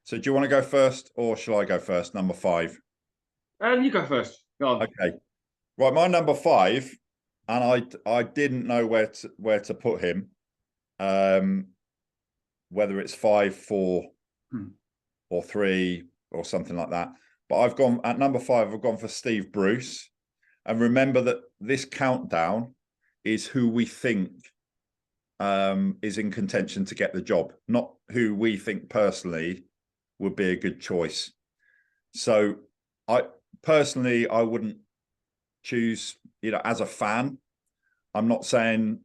So do you want to go first or shall I go first? Number 5. And you go first. Go on. Okay. Right, my number 5, and I didn't know where to put him. Whether it's 5, 4, or 3 or something like that. But I've gone at number 5, I've gone for Steve Bruce. And remember that this countdown is who we think is in contention to get the job, not who we think personally would be a good choice. So I wouldn't choose, as a fan. I'm not saying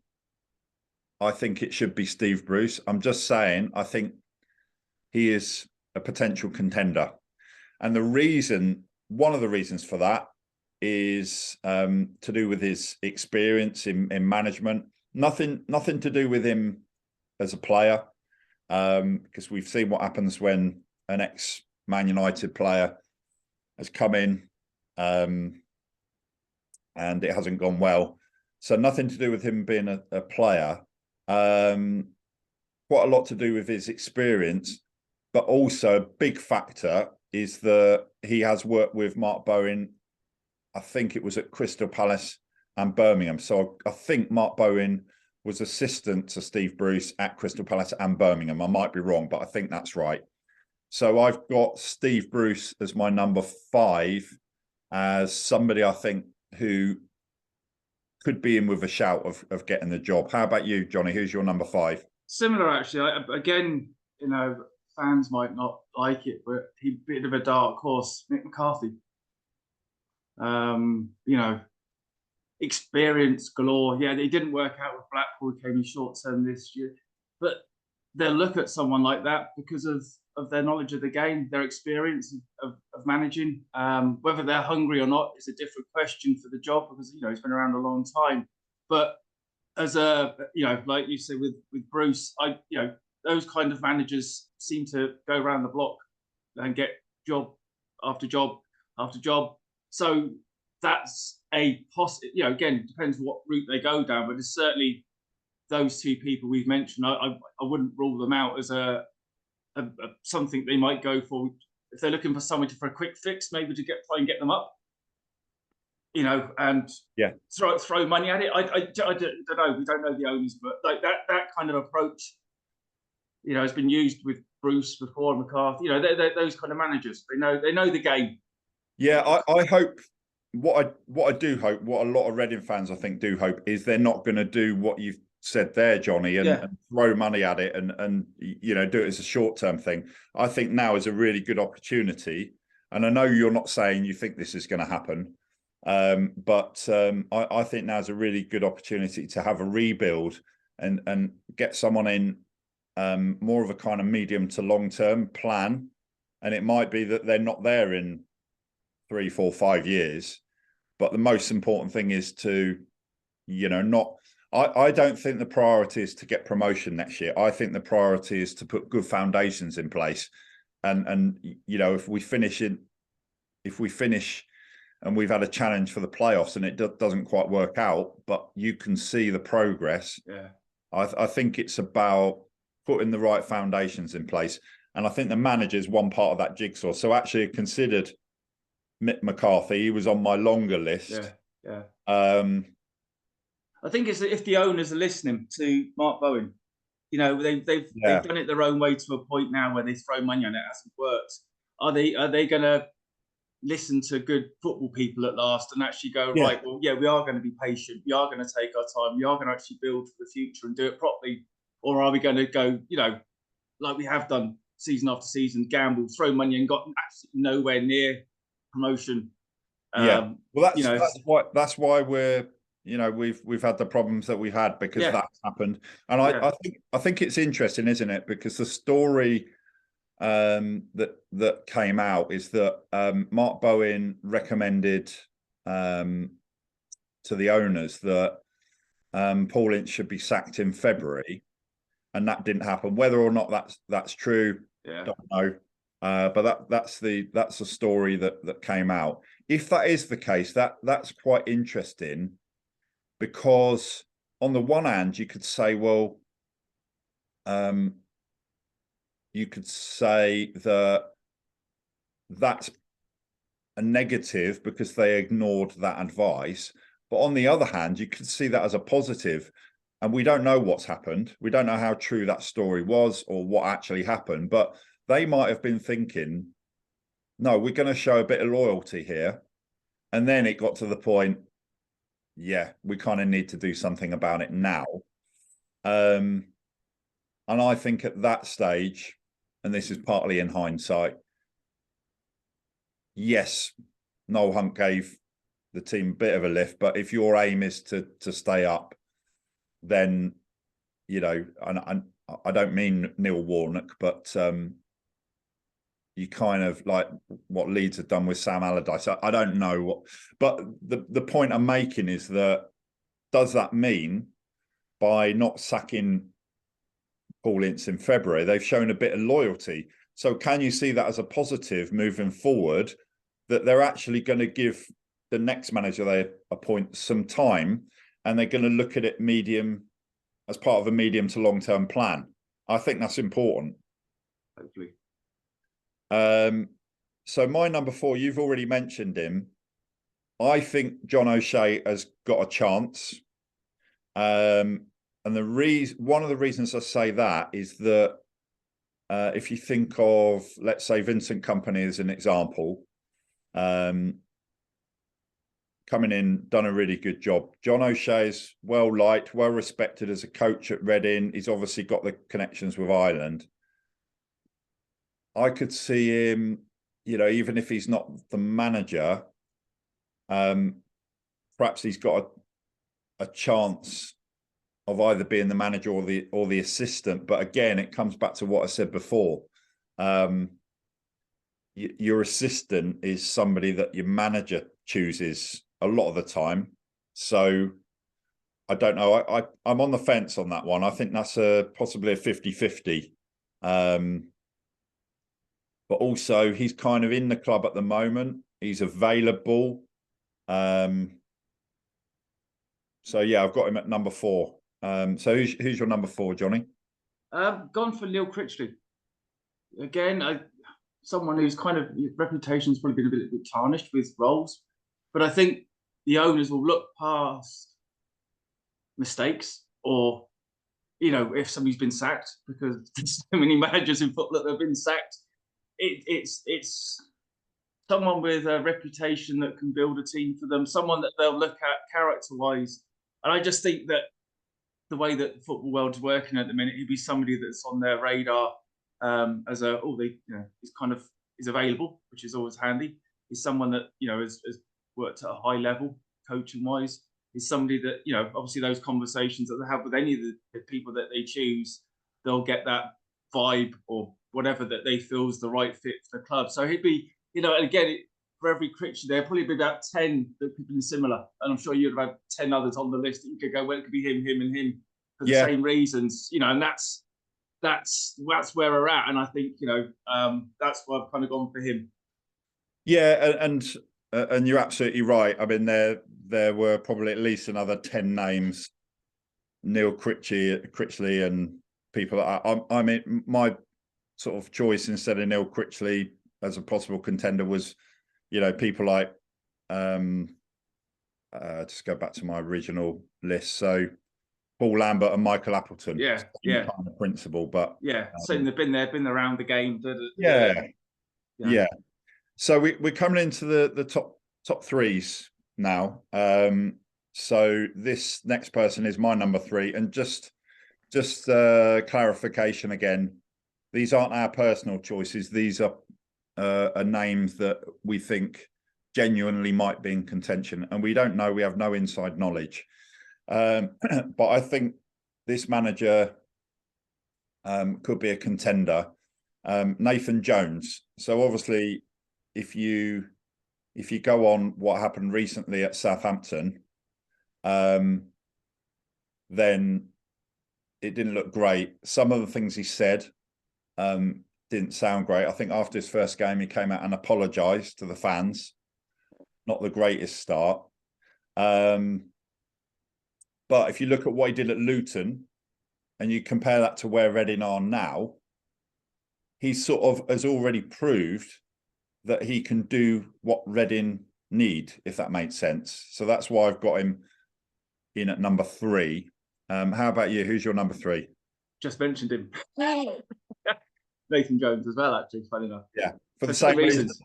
I think it should be Steve Bruce. I'm just saying I think he is a potential contender. And one of the reasons for that is to do with his experience in management. Nothing to do with him as a player, because we've seen what happens when an ex-Man United player has come in and it hasn't gone well. So nothing to do with him being a player. Quite a lot to do with his experience, but also a big factor is that he has worked with Mark Bowen. I think it was at Crystal Palace and Birmingham. So I think Mark Bowen was assistant to Steve Bruce at Crystal Palace and Birmingham. I might be wrong, but I think that's right. So I've got Steve Bruce as my number 5, as somebody I think who could be in with a shout of getting the job. How about you, Johnny? Who's your number 5? Similar, actually. Again, fans might not like it, but he's a bit of a dark horse, Mick McCarthy. Experience galore. Yeah, he didn't work out with Blackpool, he came in short term this year. But they'll look at someone like that because of their knowledge of the game, their experience of managing. Whether they're hungry or not is a different question for the job, because he's been around a long time. But as like you said with Bruce, those kind of managers seem to go around the block and get job after job after job. So that's a again, depends what route they go down, but it's certainly those two people we've mentioned. I wouldn't rule them out as a something they might go for if they're looking for someone for a quick fix, maybe to try and get them up. And throw money at it. I don't know. We don't know the owners, but like that kind of approach, has been used with Bruce before, McCarthy. They're those kind of managers. They know the game. Yeah, I hope. What I do hope, what a lot of Reading fans I think do hope, is they're not going to do what you've said there, Johnny, and throw money at it and do it as a short-term thing. I think now is a really good opportunity, and I know you're not saying you think this is going to happen, but I think now is a really good opportunity to have a rebuild and get someone in more of a kind of medium to long-term plan, and it might be that they're not there in 3, 4, 5 years. But the most important thing is to, not. I don't think the priority is to get promotion next year. I think the priority is to put good foundations in place, and if we finish and we've had a challenge for the playoffs and it doesn't quite work out, but you can see the progress. Yeah, I think it's about putting the right foundations in place, and I think the manager is one part of that jigsaw. So actually, considered Mick McCarthy. He was on my longer list. Yeah. I think it's if the owners are listening to Mark Bowen, they've done it their own way to a point now where they throw money on it. It hasn't worked. Are they going to listen to good football people at last and actually go, right, well, yeah, we are going to be patient. We are going to take our time. We are going to actually build for the future and do it properly. Or are we going to go, like we have done season after season, gamble, throw money and got absolutely nowhere near promotion? Well, that's why we're we've had the problems that we've had, because that's happened. And I think it's interesting, isn't it? Because the story that came out is that Mark Bowen recommended to the owners that Paul Ince should be sacked in February, and that didn't happen. Whether or not that's true, don't know. But that's the story that came out. If that is the case, that's quite interesting, because on the one hand you could say, well, you could say that that's a negative because they ignored that advice. But on the other hand, you could see that as a positive. And we don't know what's happened. We don't know how true that story was or what actually happened. But they might have been thinking, no, we're going to show a bit of loyalty here. And then it got to the point, yeah, we kind of need to do something about it now. And I think at that stage, and this is partly in hindsight, yes, Noel Hunt gave the team a bit of a lift, but if your aim is to stay up, then, you know, and I don't mean Neil Warnock, but you kind of like what Leeds have done with Sam Allardyce. I don't know what, but the point I'm making is that, does that mean by not sacking Paul Ince in February, they've shown a bit of loyalty? So can you see that as a positive moving forward, that they're actually going to give the next manager they appoint some time, and they're going to look at it as part of a medium to long-term plan? I think that's important. Hopefully. So my number 4, you've already mentioned him. I think John O'Shea has got a chance. And one of the reasons I say that is that if you think of, let's say, Vincent Kompany as an example, coming in, done a really good job. John O'Shea is well liked, well respected as a coach at Reading. He's obviously got the connections with Ireland. I could see him, you know, even if he's not the manager, perhaps he's got a chance of either being the manager or the assistant. But again, it comes back to what I said before. Your assistant is somebody that your manager chooses a lot of the time. So I don't know. I'm on the fence on that one. I think that's possibly a 50-50. But also he's kind of in the club at the moment. He's available. So yeah, I've got him at number 4. So who's your number 4, Johnny? Gone for Neil Critchley. Again, someone whose kind of reputation's probably been a bit tarnished with roles, but I think the owners will look past mistakes, or, you know, if somebody's been sacked, because there's so many managers in football that have been sacked. It's someone with a reputation that can build a team for them, someone that they'll look at character-wise. And I just think that the way that the football world's working at the minute, he'd be somebody that's on their radar as is available, which is always handy. He's someone that, you know, has worked at a high level, coaching-wise. He's somebody that, you know, obviously those conversations that they have with any of the people that they choose, they'll get that vibe or whatever that they feel is the right fit for the club. So he'd be, you know, and again, for every Critchley, there'd probably be about 10 that could be similar. And I'm sure you'd have had 10 others on the list that you could go, well, it could be him, him, and him for the same reasons, you know, and that's where we're at. And I think, you know, that's why I've kind of gone for him. Yeah, and you're absolutely right. I mean, there were probably at least another 10 names, Neil Critchley and people. I mean, my sort of choice instead of Neil Critchley as a possible contender was, you know, people like, just go back to my original list. So Paul Lambert and Michael Appleton. Yeah. Kind of principle, but so they've been around the game. Yeah. So we're coming into the top threes now. So this next person is my number 3, and just clarification again, these aren't our personal choices. These are names that we think genuinely might be in contention, and we don't know. We have no inside knowledge. But I think this manager could be a contender. Nathan Jones. So obviously, if you go on what happened recently at Southampton, then it didn't look great. Some of the things he said didn't sound great. I think after his first game, he came out and apologised to the fans. Not the greatest start. But if you look at what he did at Luton and you compare that to where Reading are now, he sort of has already proved that he can do what Reading need, if that makes sense. So that's why I've got him in at number 3. How about you? Who's your number 3? Just mentioned him. Nathan Jones as well, actually, funny enough. Yeah, for the same reasons.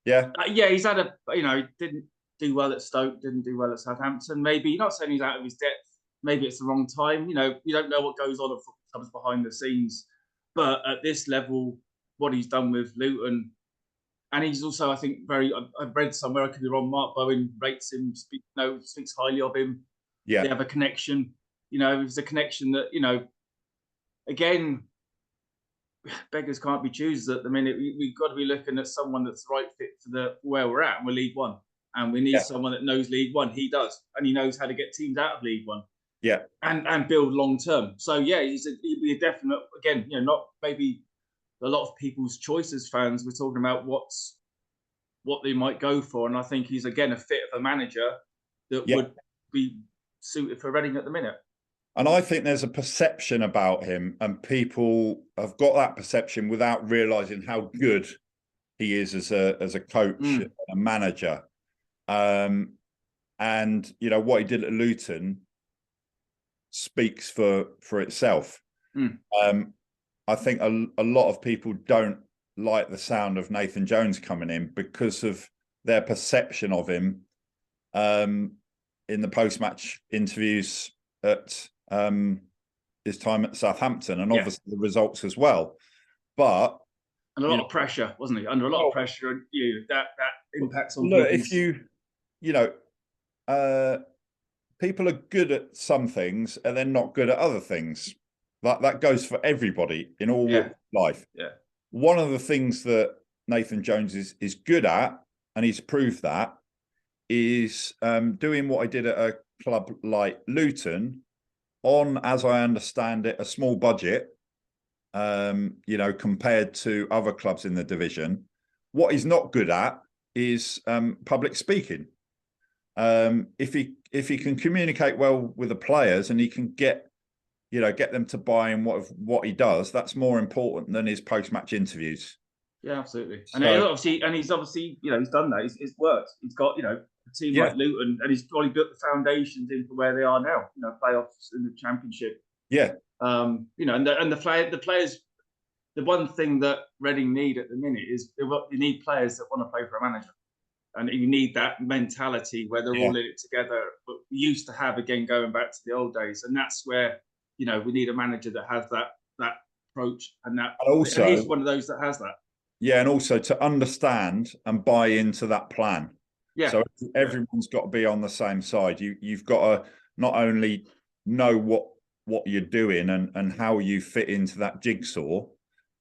Yeah. Yeah, he's had he didn't do well at Stoke, didn't do well at Southampton. Maybe, not saying he's out of his depth, maybe it's the wrong time. You don't know what goes on at football clubs behind the scenes. But at this level, what he's done with Luton, and he's also, I think, I've read somewhere, I could be wrong, Mark Bowen rates him, speaks highly of him. Yeah. They have a connection. It's a connection that, again, beggars can't be choosers at the minute. We've got to be looking at someone that's the right fit for where we're at, and we're League One. And we need someone that knows League One. He does. And he knows how to get teams out of League One. Yeah. And build long term. So, yeah, he'd be a definite, again, not maybe a lot of people's choices fans. We're talking about what they might go for. And I think he's, again, a fit of a manager that would be suited for Reading at the minute. And I think there's a perception about him, and people have got that perception without realising how good he is as a coach, a manager. And what he did at Luton speaks for itself. I think a lot of people don't like the sound of Nathan Jones coming in because of their perception of him in the post-match interviews at his time at Southampton, and obviously the results as well. But and a lot of pressure, wasn't he? Under a lot of pressure, and that impacts on. Look, if people are good at some things and they're not good at other things. That goes for everybody in all walks of life. Yeah. One of the things that Nathan Jones is good at, and he's proved that, is doing what I did at a club like Luton on, as I understand it, a small budget, compared to other clubs in the division. What he's not good at is public speaking. If he can communicate well with the players and he can get them to buy in what he does, that's more important than his post-match interviews. Yeah, absolutely. And he's obviously, he's done that. It's worked. He's got, a team like Luton, and he's probably built the foundations into where they are now. Playoffs in the Championship. Yeah. And the players. The one thing that Reading need at the minute is you need players that want to play for a manager, and you need that mentality where they're all in it together. But we used to have, again, going back to the old days, and that's where we need a manager that has that approach, and he's one of those that has that. Yeah, and also to understand and buy into that plan. Yeah. So everyone's got to be on the same side. You've got to not only know what you're doing and how you fit into that jigsaw,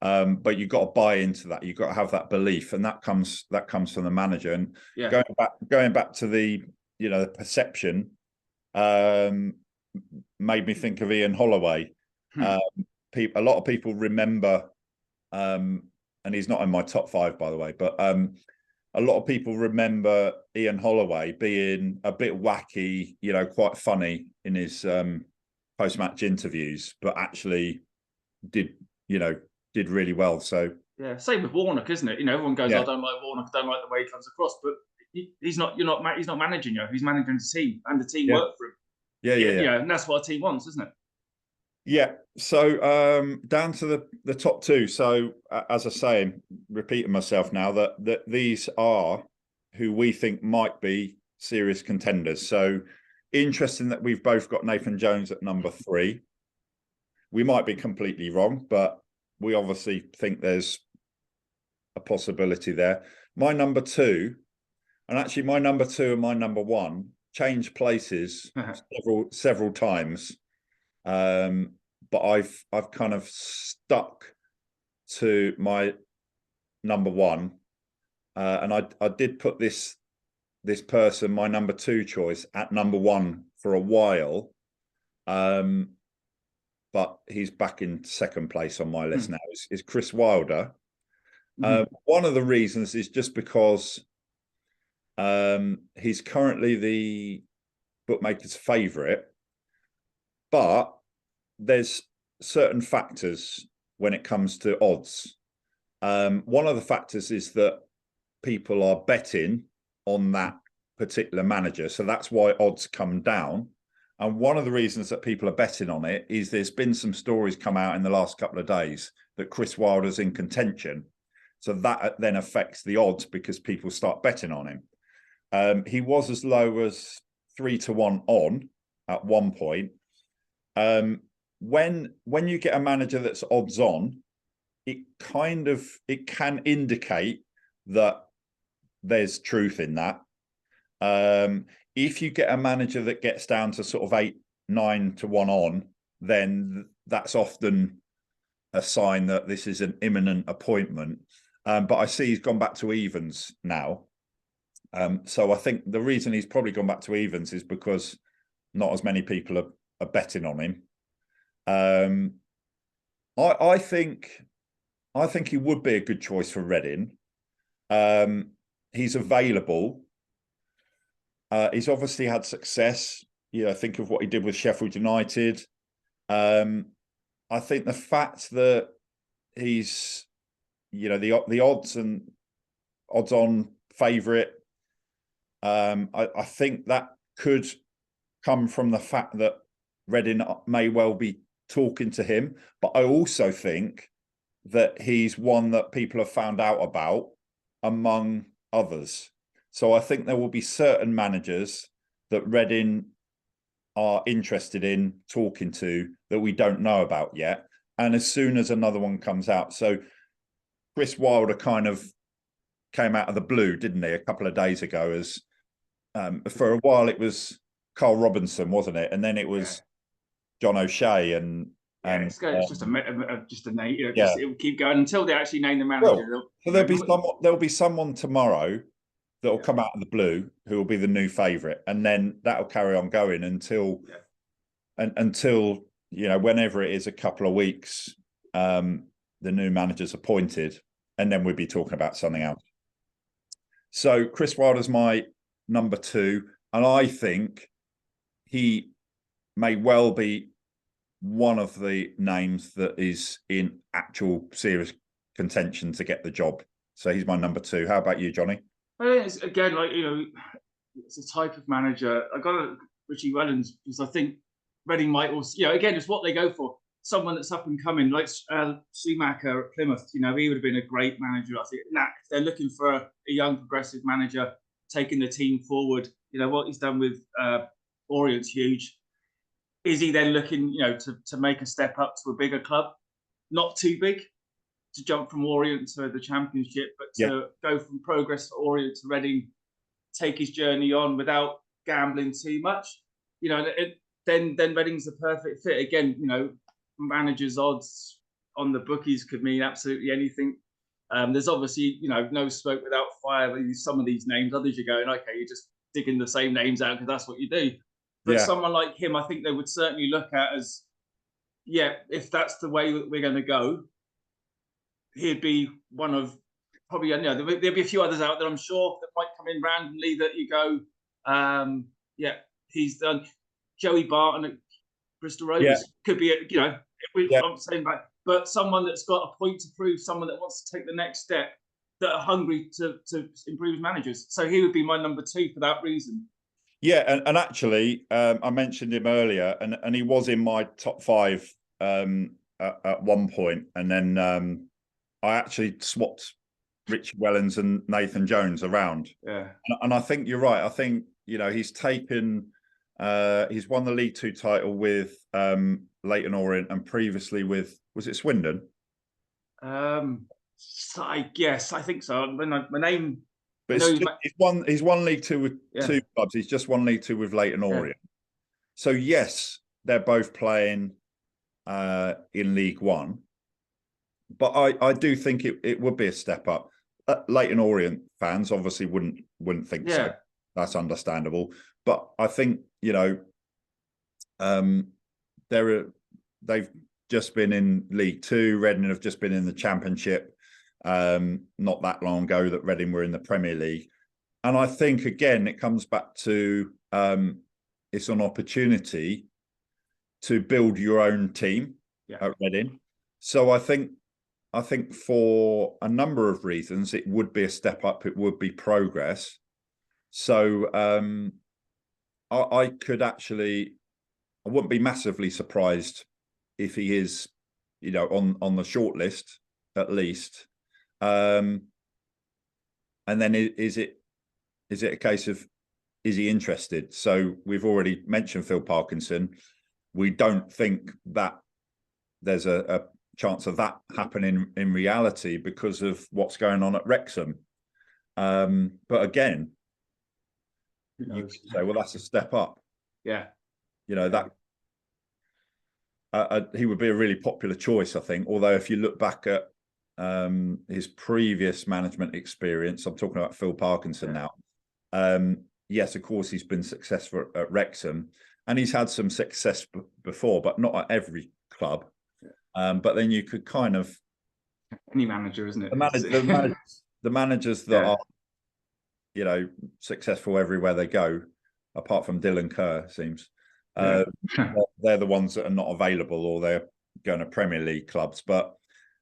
but you've got to buy into that. You've got to have that belief, and that comes from the manager. And going back to the the perception, made me think of Ian Holloway. A lot of people remember, and he's not in my top 5, by the way, but a lot of people remember Ian Holloway being a bit wacky, quite funny in his post-match interviews, but actually did really well. So same with Warnock, isn't it? Everyone goes, I don't like Warnock, I don't like the way he comes across, but he's not managing you. He's managing the team, and the team work for him. Yeah, and that's what a team wants, isn't it? Yeah. So down to the top 2. So as I say, I'm repeating myself now, that these are who we think might be serious contenders. So interesting that we've both got Nathan Jones at number 3. We might be completely wrong, but we obviously think there's a possibility there. My number 2, and actually my number 2 and my number 1 changed places several times. But I've kind of stuck to my number 1, and I did put this person, my number 2 choice, at number 1 for a while, but he's back in second place on my list now. Is Chris Wilder. One of the reasons is just because he's currently the bookmaker's favourite, but there's certain factors when it comes to odds. One of the factors is that people are betting on that particular manager. So that's why odds come down. And one of the reasons that people are betting on it is there's been some stories come out in the last couple of days that Chris Wilder's in contention. So that then affects the odds because people start betting on him. He was as low as 3-1 on at one point. When you get a manager that's odds on, it can indicate that there's truth in that. If you get a manager that gets down to sort of 8-9 to 1 on, then that's often a sign that this is an imminent appointment. But I see he's gone back to evens now. So I think the reason he's probably gone back to evens is because not as many people are betting on him. I think he would be a good choice for Reading. He's available. He's obviously had success. Think of what he did with Sheffield United. I think the fact that he's, the odds on favourite. I think that could come from the fact that Reading may well be talking to him, but I also think that he's one that people have found out about among others. So I think there will be certain managers that Reading are interested in talking to that we don't know about yet. And as soon as another one comes out, so Chris Wilder kind of came out of the blue, didn't he, a couple of days ago? As for a while it was Carl Robinson, wasn't it? And then it was John O'Shea, and it's just a name. It will keep going until they actually name the manager. Well, so there'll be someone tomorrow that will come out of the blue who will be the new favourite, and then that'll carry on going until whenever it is, a couple of weeks, the new manager's appointed, and then we'll be talking about something else. So Chris Wilder's my number 2, and I think he may well be one of the names that is in actual serious contention to get the job. So he's my number 2. How about you, Johnny? I think it's, again, it's a type of manager. I got Richie Wellens because I think Reading might also, again, it's what they go for. Someone that's up and coming, like Schumacher at Plymouth. He would have been a great manager. I think if they're looking for a young progressive manager taking the team forward, what he's done with Orient's huge. Is he then looking, to make a step up to a bigger club? Not too big to jump from Orient to the Championship, but to go from Progress to Orient to Reading, take his journey on without gambling too much. Then Reading's the perfect fit. Again, managers' odds on the bookies could mean absolutely anything. There's obviously, no smoke without fire. Some of these names, others you're going, okay, you're just digging the same names out because that's what you do. But someone like him, I think they would certainly look at as, if that's the way that we're going to go, he'd be one of probably, there'll be a few others out there, I'm sure, that might come in randomly that you go, he's done. Joey Barton at Bristol Rovers could be, I'm saying that, but someone that's got a point to prove, someone that wants to take the next step, that are hungry to improve managers. So he would be my number 2 for that reason. Yeah, and actually, I mentioned him earlier, and he was in my top 5 at one point, and then I actually swapped Richard Wellens and Nathan Jones around. Yeah, and I think you're right. I think he's taken, he's won the League 2 title with Leyton Orient, and previously with, was it Swindon? I guess I think so. My name. But he's won League 2 with 2 clubs. He's just won League 2 with Leyton Orient. So yes, they're both playing in League 1. But I do think it would be a step up. Leyton Orient fans obviously wouldn't think so. That's understandable. But I think they've just been in League 2. Reading have just been in the Championship. Not that long ago that Reading were in the Premier League. And I think, again, it comes back to it's an opportunity to build your own team at Reading. So I think I think for a number of reasons, it would be a step up. It would be progress. So I could actually, I wouldn't be massively surprised if he is, you know, on the short list at least. And then is it a case of, is he interested? So we've already mentioned Phil Parkinson. We don't think that there's a chance of that happening in reality because of what's going on at Wrexham. But again, you could say, well, that's a step up. Yeah. You know, that he would be a really popular choice, I think. Although if you look back at his previous management experience, I'm talking about Phil Parkinson now. Yes, of course, he's been successful at Wrexham, and he's had some success before, but not at every club. But then you could kind of, any manager, isn't it? The managers that are, you know, successful everywhere they go, apart from Dylan Kerr, seems. They're the ones that are not available, or they're going to Premier League clubs. But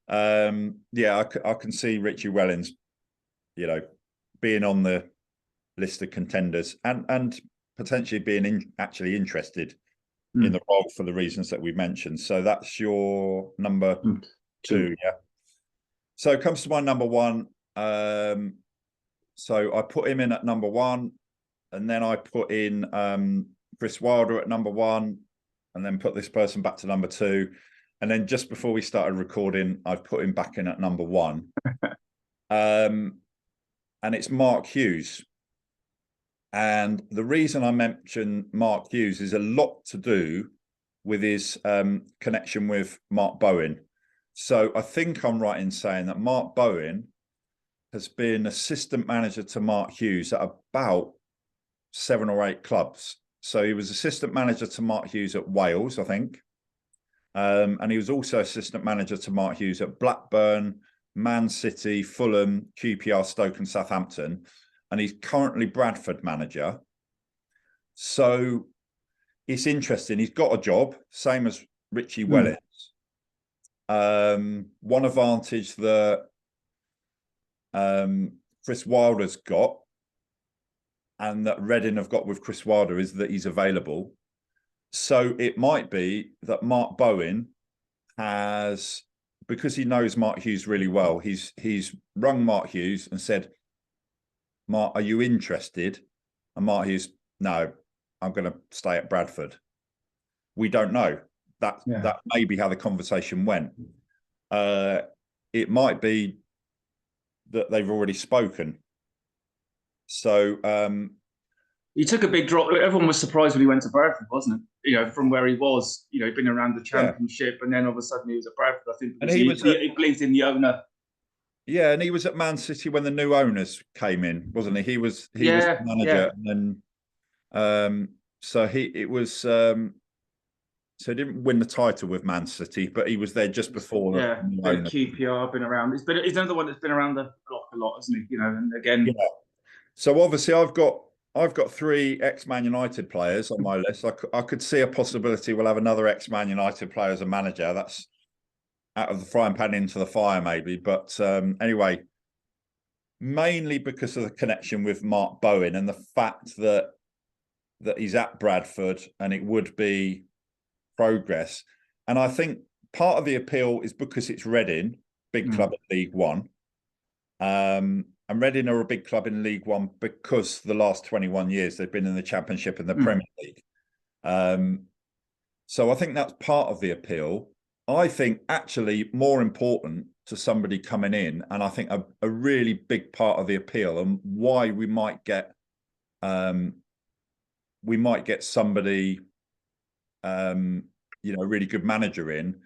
yeah, I can see Richie Wellens, you know, being on the list of contenders and potentially being actually interested in the role for the reasons that we mentioned. So that's your number 2, yeah. So it comes to my number 1. So I put him in at number 1, and then I put in Chris Wilder at number 1, and then put this person back to number 2. And then just before we started recording, I've put him back in at number 1. And it's Mark Hughes. And the reason I mention Mark Hughes is a lot to do with his connection with Mark Bowen. So I think I'm right in saying that Mark Bowen has been assistant manager to Mark Hughes at about 7 or 8 clubs. So he was assistant manager to Mark Hughes at Wales, I think. And he was also assistant manager to Mark Hughes at Blackburn, Man City, Fulham, QPR, Stoke and Southampton. And he's currently Bradford manager. So it's interesting. He's got a job, same as Richie Wellens. One advantage that Chris Wilder's got, and that Reading have got with Chris Wilder, is that he's available. So it might be that Mark Bowen has, because he knows Mark Hughes really well, he's rung Mark Hughes and said, Mark, are you interested? And Mark Hughes, no, I'm going to stay at Bradford. We don't know. That may be how the conversation went. It might be that they've already spoken. So he took a big drop. Everyone was surprised when he went to Bradford, wasn't it? You know, from where he was, you know, he'd been around the Championship, and then all of a sudden he was at Bradford. I think and he believed in the owner. Yeah, and he was at Man City when the new owners came in, wasn't he? He was the manager, and then so he didn't win the title with Man City, but he was there just before. QPR been around. He's another one that's been around the block a lot, hasn't he? You know, and again. Yeah. So obviously, I've got 3 ex-Man United players on my list. I could see a possibility we'll have another ex-Man United player as a manager. That's out of the frying pan into the fire, maybe. But anyway, mainly because of the connection with Mark Bowen and the fact that he's at Bradford, and it would be progress. And I think part of the appeal is because it's Reading, big club in League One. And Reading are a big club in League One because the last 21 years they've been in the Championship and the Premier League. So I think that's part of the appeal. I think actually more important to somebody coming in, and I think a really big part of the appeal and why we might get somebody, you know, a really good manager in,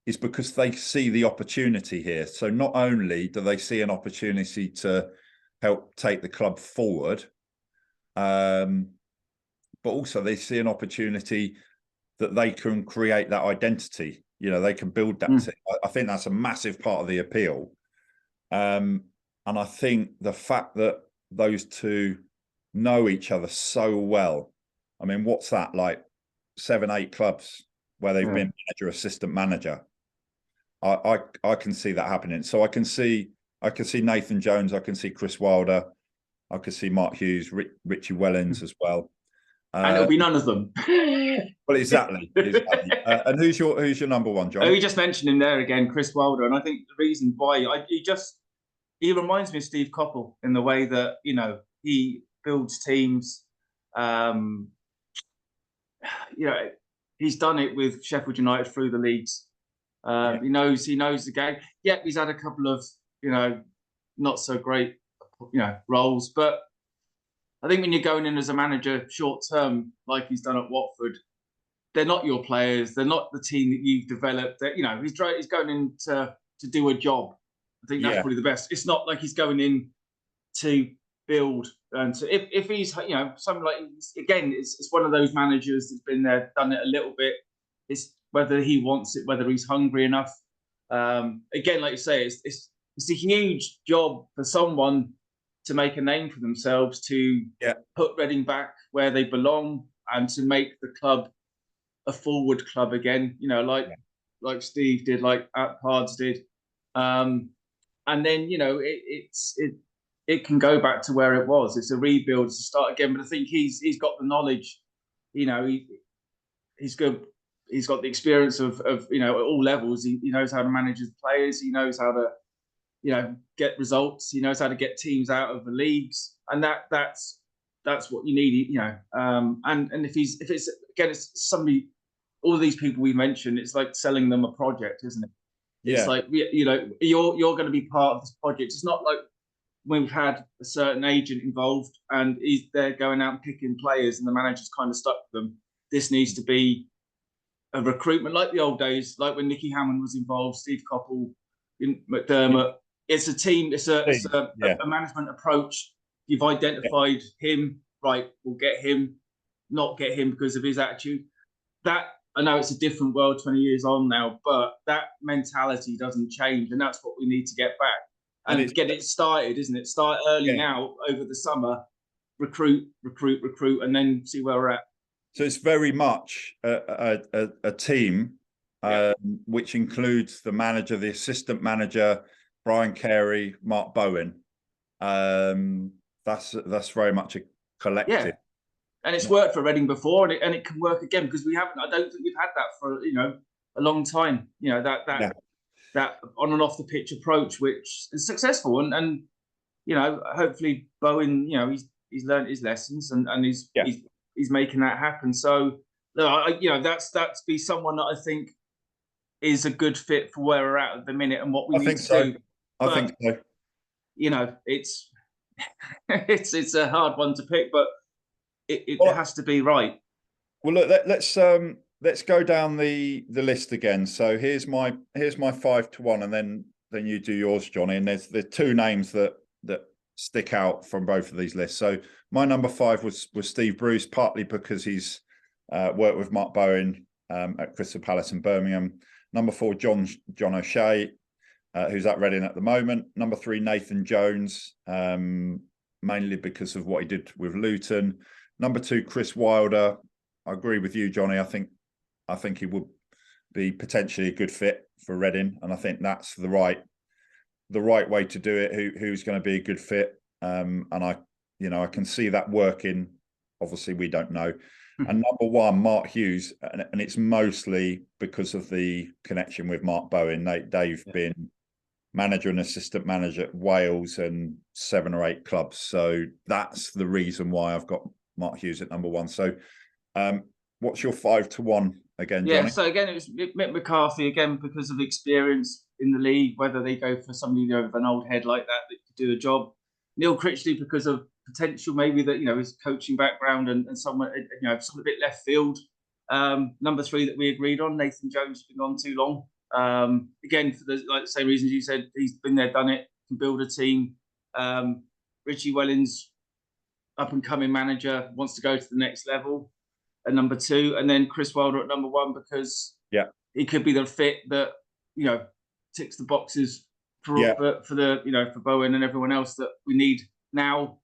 is because they see the opportunity here. So not only do they see an opportunity to help take the club forward, but also they see an opportunity that they can create that identity. You know, they can build that. I think that's a massive part of the appeal. And I think the fact that those two know each other so well, I mean, what's that, like 7, 8 clubs where they've been manager, assistant manager. I can see that happening. So I can see Nathan Jones, I can see Chris Wilder, I can see Mark Hughes, Richie Wellens as well. And it'll be none of them. Well, exactly. And who's your number one, John? Oh, you just mentioned him there again, Chris Wilder, and I think the reason why he reminds me of Steve Coppell in the way that he builds teams. He's done it with Sheffield United through the leagues. He knows the game. Yep, he's had a couple of not so great roles, but I think when you're going in as a manager short term, like he's done at Watford, they're not your players. They're not the team that you've developed. He's going in to do a job. I think that's probably the best. It's not like he's going in to build. And so if he's something like, again, it's one of those managers that's been there, done it a little bit. It's whether he wants it, whether he's hungry enough. Again, like you say, it's a huge job for someone to make a name for themselves, to put Reading back where they belong, and to make the club a forward club again. Like Steve did, like Pards did, and then it can go back to where it was. It's a rebuild, it's a start again. But I think he's got the knowledge. He's good. He's got the experience of at all levels. He knows how to manage his players. He knows how to get results. He knows how to get teams out of the leagues, and that's what you need. And if it's somebody, all of these people we mentioned, it's like selling them a project, isn't it? It's like you're going to be part of this project. It's not like we've had a certain agent involved and they're going out and picking players and the manager's kind of stuck with them. This needs to be a recruitment like the old days, like when Nicky Hammond was involved, Steve Coppell, McDermott. It's a team. It's a management approach. You've identified him, right? We'll get him, not get him because of his attitude. That, I know it's a different world 20 years on now, but that mentality doesn't change, and that's what we need to get back and get it started, isn't it? Start early now over the summer, recruit, and then see where we're at. So it's very much a team, which includes the manager, the assistant manager, Brian Carey, Mark Bowen. That's very much a collective. Yeah. And it's worked for Reading before, and it can work again, because we haven't. I don't think we've had that for a long time. That on and off the pitch approach, which is successful, and hopefully Bowen, he's learned his lessons, and he's making that happen. So that's be someone that I think is a good fit for where we're at the minute and what we need to do. I think so. It's a hard one to pick, but it has to be right. Well, look, let's go down the list again. So here's my 5-1, and then you do yours, Johnny. And there's two names that stick out from both of these lists. So my number 5 was Steve Bruce, partly because he's worked with Mark Bowen at Crystal Palace and Birmingham. Number 4, John O'Shea, who's at Reading at the moment. Number 3, Nathan Jones, mainly because of what he did with Luton. Number 2, Chris Wilder. I agree with you, Johnny. I think he would be potentially a good fit for Reading, and I think that's the right way to do it. Who's going to be a good fit? And I can see that working. Obviously, we don't know. And number 1, Mark Hughes, and it's mostly because of the connection with Mark Bowen. They've been manager and assistant manager at Wales and 7 or 8 clubs. So that's the reason why I've got Mark Hughes at number 1. So what's your 5-1 again, Johnny? So again, it was Mick McCarthy again because of experience in the league, whether they go for somebody with an old head like that could do the job. Neil Critchley because of potential, maybe that his coaching background and someone a bit left field. Number 3 that we agreed on, Nathan Jones has been gone too long. Again, for the same reasons you said, he's been there, done it, can build a team. Richie Wellens, up and coming manager, wants to go to the next level at number 2, and then Chris Wilder at number 1 because he could be the fit that ticks the boxes for Bowen and everyone else that we need now.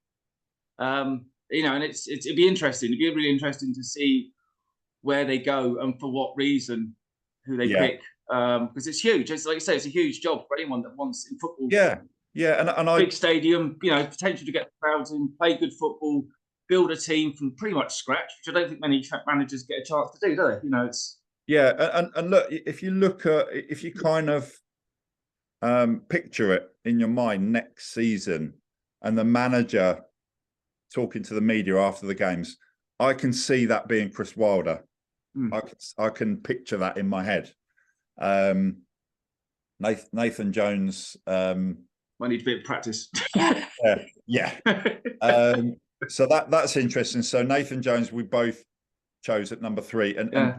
And it'd be interesting. It'd be really interesting to see where they go and for what reason, who they pick. because it's huge. It's like you say, it's a huge job for anyone that wants in football. Yeah, yeah, and Big stadium, you know, potential to get crowds in, play good football, build a team from pretty much scratch, which I don't think many managers get a chance to do they? You know, it's and look, if you kind of picture it in your mind next season, and the manager talking to the media after the games, I can see that being Chris Wilder. I can picture that in my head. Nathan Jones might need a bit of practice. yeah. So that's interesting. So Nathan Jones, we both chose at number 3, and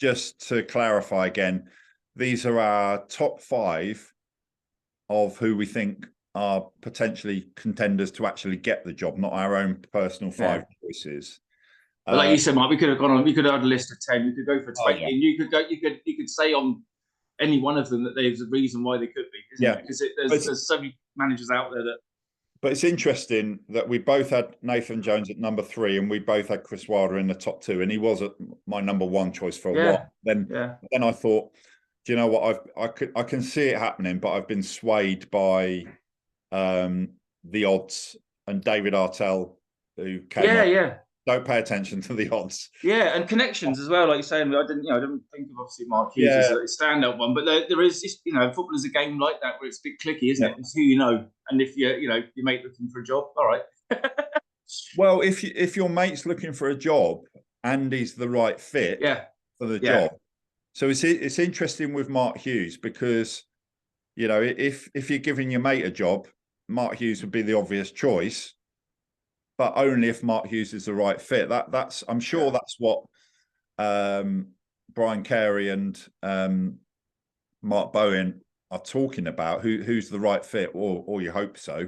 just to clarify again, these are our top 5 of who we think are potentially contenders to actually get the job, not our own personal 5 choices. But like you said, Mark, we could have gone on. We could have had a list of 10. You could go for 20, and you could say on any one of them that there's a reason why they could be. Because there's so many managers out there that. But it's interesting that we both had Nathan Jones at number 3, and we both had Chris Wilder in the top 2, and he was my number 1 choice for a while. Then I thought, do you know what? I can see it happening, but I've been swayed by the odds, and David Artell, who came don't pay attention to the odds. Yeah, and connections as well, like you're saying. I didn't think of obviously Mark Hughes as a standout one, but there is, football is a game like that where it's a bit clicky, isn't it? It's who you know, and if your mate looking for a job, all right. Well, if your mate's looking for a job and he's the right fit for the job, so it's interesting with Mark Hughes, because if you're giving your mate a job, Mark Hughes would be the obvious choice. But only if Mark Hughes is the right fit. I'm sure that's what Brian Carey and Mark Bowen are talking about. Who's the right fit, or you hope so.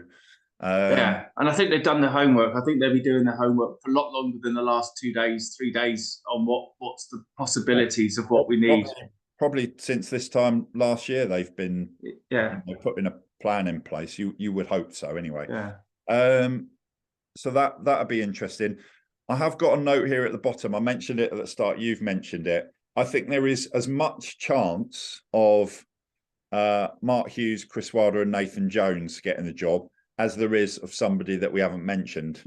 And I think they've done their homework. I think they'll be doing their homework for a lot longer than the last 2 days, 3 days on what's the possibilities of what we need. Probably since this time last year, they've been putting a plan in place. You would hope so, anyway. So that'd be interesting. I have got a note here at the bottom. I mentioned it at the start. You've mentioned it. I think there is as much chance of Mark Hughes, Chris Wilder, and Nathan Jones getting the job as there is of somebody that we haven't mentioned.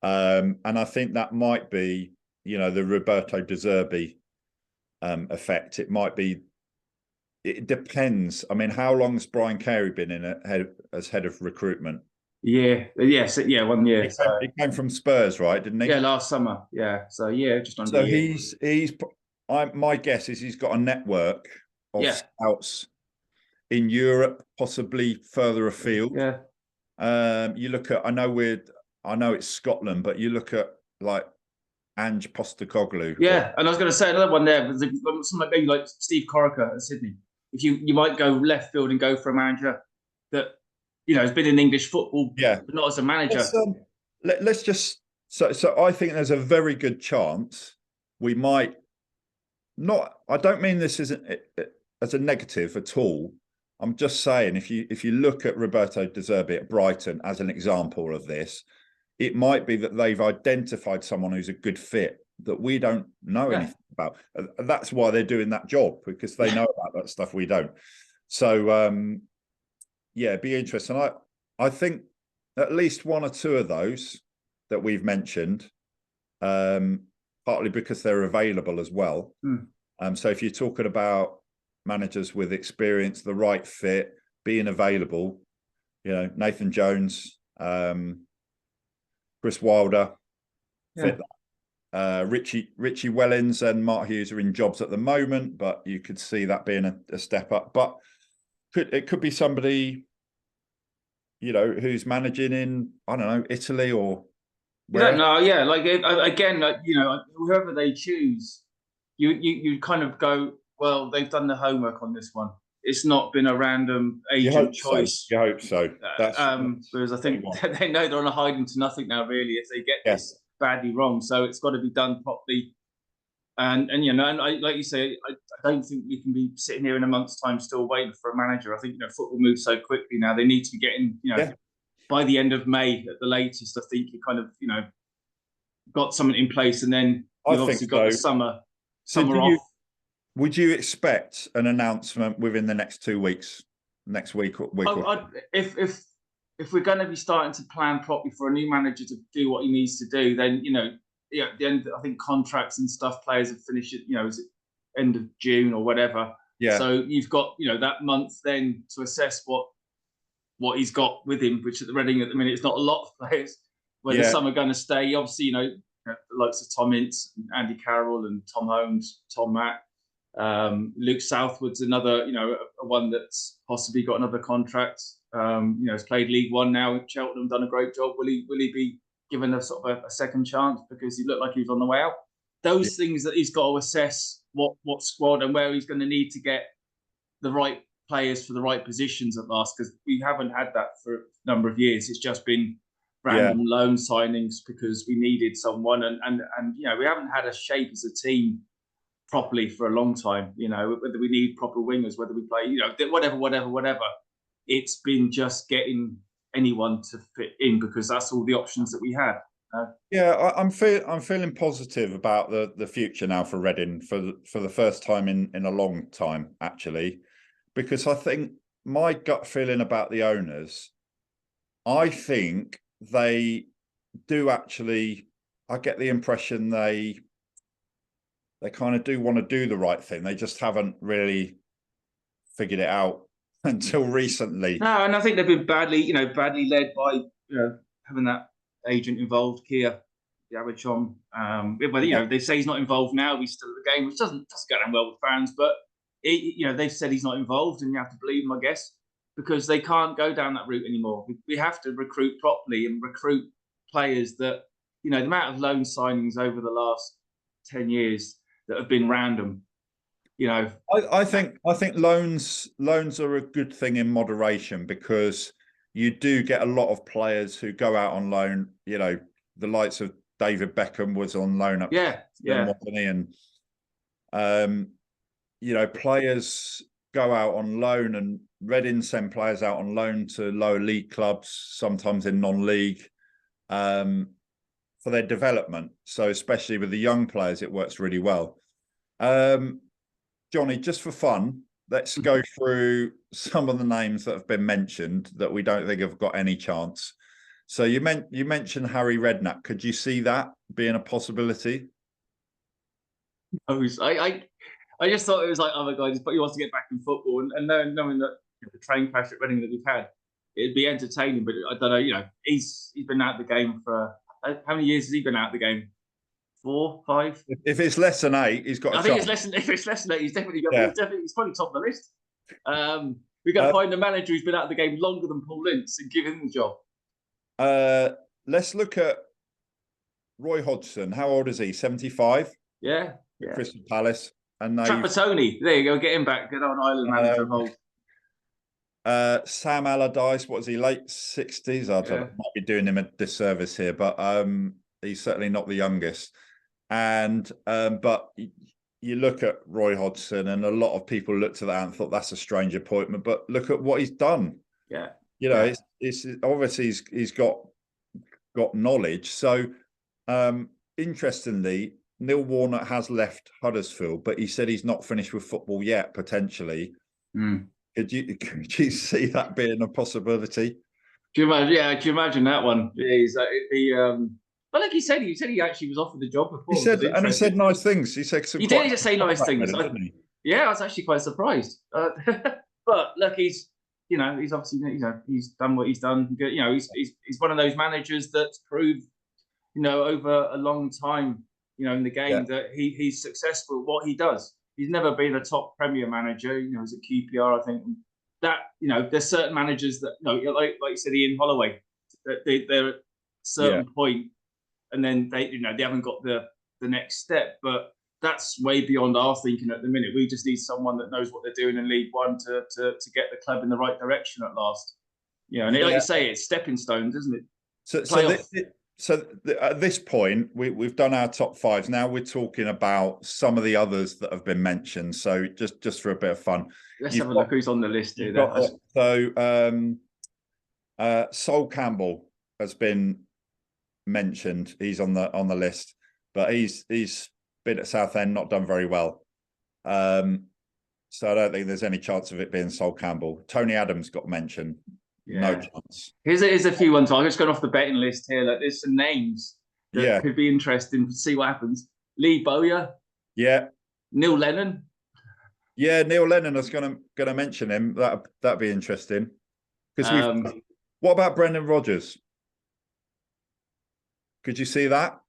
And I think that might be, the Roberto De Zerbi effect. It might be. It depends. I mean, how long has Brian Carey been as head of recruitment? 1 year. He came from Spurs, right? Didn't he? Yeah, last summer. Yeah, so just under. So he's. My guess is he's got a network of scouts in Europe, possibly further afield. You look at. I know it's Scotland, but you look at like Ange Postecoglou. And I was going to say another one there. Something maybe like Steve Corica at Sydney. If you might go left field and go for a manager that. Has been in English football, but not as a manager. Let's just. So I think there's a very good chance we might not. I don't mean this isn't as a negative at all. I'm just saying if you look at Roberto De Zerbi at Brighton as an example of this, it might be that they've identified someone who's a good fit that we don't know anything about. That's why they're doing that job, because they know about that stuff we don't. So. Be interesting. I think at least 1 or 2 of those that we've mentioned, partly because they're available as well. So if you're talking about managers with experience, the right fit, being available, Nathan Jones, Chris Wilder, fit that. Richie Wellens and Mark Hughes are in jobs at the moment, but you could see that being a step up. But it could be somebody, who's managing in, I don't know, Italy or wherever. Whoever they choose, you kind of go, well, they've done the homework on this one. It's not been a random agent choice. You hope so. Whereas I think they know they're on a hiding to nothing now, really, if they get this badly wrong. So it's got to be done properly. And like you say, I don't think we can be sitting here in a month's time still waiting for a manager. I think football moves so quickly now. They need to be getting by the end of May at the latest. I think you kind of got something in place, and then you've obviously got the summer off. Would you expect an announcement within the next 2 weeks, next week or week? If we're going to be starting to plan properly for a new manager to do what he needs to do, then yeah, at the end, I think contracts and stuff, players have finished it. Is it end of June or whatever? Yeah. So you've got that month then to assess what he's got with him, which at the Reading at the minute is not a lot of players. Whether some are going to stay, obviously, the likes of Tom Ince, Andy Carroll, and Tom Holmes, Tom Mack, Luke Southwood's another, a one that's possibly got another contract. Has played League One now at Cheltenham, done a great job. Will he be given a sort of a second chance because he looked like he was on the way out? Those things that he's got to assess what squad and where he's going to need to get the right players for the right positions at last, because we haven't had that for a number of years. It's just been random loan signings because we needed someone, and we haven't had a shape as a team properly for a long time. Whether we need proper wingers, whether we play, whatever. It's been just getting anyone to fit in because that's all the options that we had. Yeah, I'm feeling positive about the future now for Reading for the first time in a long time, actually, because I think my gut feeling about the owners, I think they do actually. I get the impression they kind of do want to do the right thing. They just haven't really figured it out until recently. No, and I think they've been badly led by having that agent involved, Kia Yabachon. But they say he's not involved now. He's still at the game, which doesn't go down well with fans. But they've said he's not involved, and you have to believe them, I guess, because they can't go down that route anymore. We have to recruit properly and recruit players that the amount of loan signings over the last 10 years that have been random. I think loans are a good thing in moderation, because you do get a lot of players who go out on loan. The likes of David Beckham was on loan up. And players go out on loan, and Reading send players out on loan to lower league clubs, sometimes in non-league, for their development. So especially with the young players, it works really well. Johnny, just for fun, let's go through some of the names that have been mentioned that we don't think have got any chance. So you mentioned Harry Redknapp. Could you see that being a possibility? I just thought it was like, oh my God, he wants to get back in football, and knowing that the train crash at Reading that we've had, it'd be entertaining. But I don't know, he's been out of the game for how many years has he been out of the game? 4, 5. If it's less than 8, he's got. I think it's less than. If it's less than 8, he's definitely got. He's probably top of the list. We've got to find a manager who's been out of the game longer than Paul Ince and give him the job. Let's look at Roy Hodgson. How old is he? 75. Yeah. Crystal Palace. And Trapattoni. There you go. Get him back. Get on Ireland manager hold. Sam Allardyce. What is he? Late 60s. I don't know. Might be doing him a disservice here, but he's certainly not the youngest. And but you look at Roy Hodgson, and a lot of people looked at that and thought that's a strange appointment. But look at what he's done. Yeah, it's obviously he's got knowledge. So interestingly, Neil Warnock has left Huddersfield, but he said he's not finished with football yet. Potentially, could you see that being a possibility? Do you imagine? Yeah, do you imagine that one? Yeah, but like he said he actually was offered the job before. He said nice things. He said he did just say nice things. I was actually quite surprised. But look, he's obviously he's done what he's done. He's one of those managers that's proved over a long time in the game that he's successful at what he does. He's never been a top Premier manager. As a QPR, I think that there's certain managers that like you said, Ian Holloway, that they're at a certain point. And then they haven't got the next step, but that's way beyond our thinking at the minute. We just need someone that knows what they're doing in League One to get the club in the right direction at last. And like you say, it's stepping stones, isn't it? So at this point, we've done our top 5s. Now we're talking about some of the others that have been mentioned. So just for a bit of fun, let's have a look who's on the list here. Sol Campbell has been mentioned. He's on the list, but he's been at Southend, not done very well. So I don't think there's any chance of it being Sol Campbell. Tony Adams got mentioned. No chance. Here's a few ones. I'm just going off the betting list here. Like, there's some names that could be interesting to see what happens. Lee Bowyer. Yeah. Neil Lennon. Yeah, Neil Lennon. I was going to mention him. That'd be interesting. Because what about Brendan Rodgers? Could you see that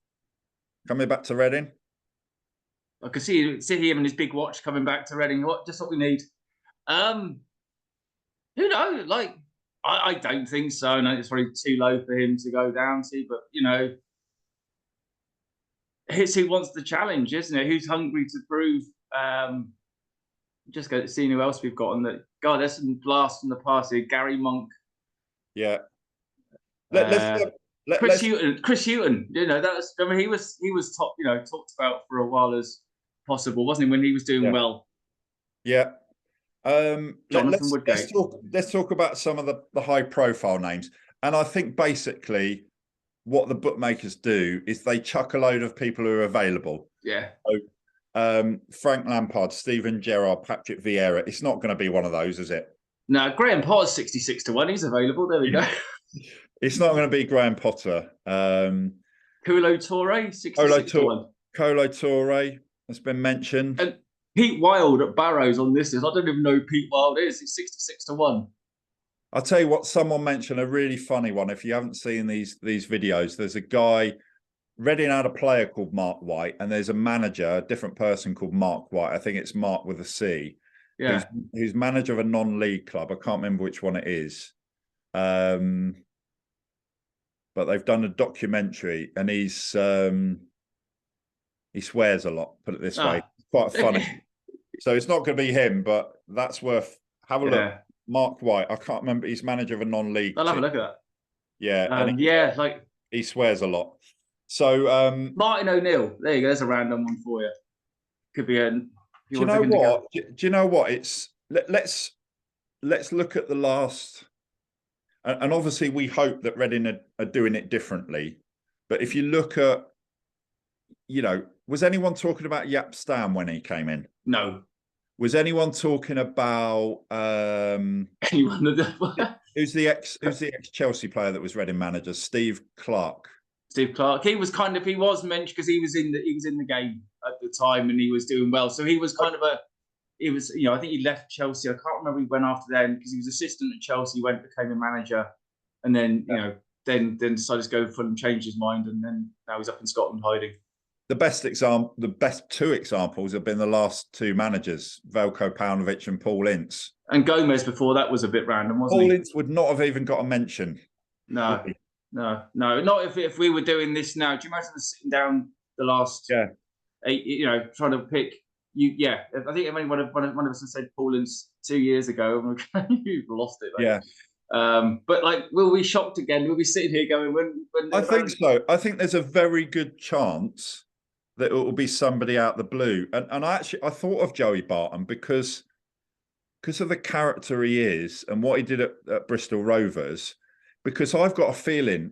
coming back to Reading? I could see him and his big watch coming back to Reading. Just what we need. Who knows? Like, I don't think so. No, it's probably too low for him to go down to. But it's who wants the challenge, isn't it? Who's hungry to prove? Just seeing who else we've got on that. God, there's some blasts from the past here. Gary Monk. Yeah. Chris Hughton. That was. I mean, he was top. Talked about for a while as possible, wasn't he? When he was doing well. Yeah. Jonathan Woodgate. Let's talk about some of the high profile names. And I think basically what the bookmakers do is they chuck a load of people who are available. Yeah. So, Frank Lampard, Steven Gerrard, Patrick Vieira. It's not going to be one of those, is it? No, Graham Potter's 66 to 1. He's available. There we go. It's not going to be Graham Potter. Kolo Touré, 66 to 1. Kolo Touré has been mentioned. And Pete Wild at Barrows on this list. I don't even know who Pete Wild is. It's 66 to 1. I'll tell you what, someone mentioned a really funny one. If you haven't seen these videos, there's a guy, Reading had a player called Mark White, and there's a manager, a different person called Mark White. I think it's Mark with a C. Yeah. Who's manager of a non-league club. I can't remember which one it is. But they've done a documentary, and he swears a lot, put it this way. Quite funny. So it's not going to be him, but that's worth have a look. Mark White. I can't remember. He's manager of a non-league. I'll have a look at that. Yeah. He swears a lot. So Martin O'Neill. There you go. There's a random one for you. Could be a. Do you know what? Do you know what? It's let's look at the last. And obviously, we hope that Reading are doing it differently. But if you look at, was anyone talking about Jaap Stam when he came in? No. Was anyone talking about anyone? who's the ex Chelsea player that was Reading manager? Steve Clarke. Steve Clarke. He was mentioned because he was in the game at the time and he was doing well. So he was kind of I think he left Chelsea. I can't remember he went after then because he was assistant at Chelsea, became a manager, and then then decided to go full and change his mind, and then now he's up in Scotland hiding. The best two examples have been the last two managers, Veljko Paunovic and Paul Ince. And Gomez before that was a bit random, wasn't he? Paul Ince would not have even got a mention. No, not if we were doing this now. Do you imagine us sitting down the last 8, trying to pick you? Yeah, I think one of us has said Paul Ince 2 years ago, and you've lost it. Like. Yeah. But will we be shocked again? We'll be sitting here going, when I think so. I think there's a very good chance that it will be somebody out the blue. And I thought of Joey Barton because of the character he is and what he did at Bristol Rovers, because I've got a feeling,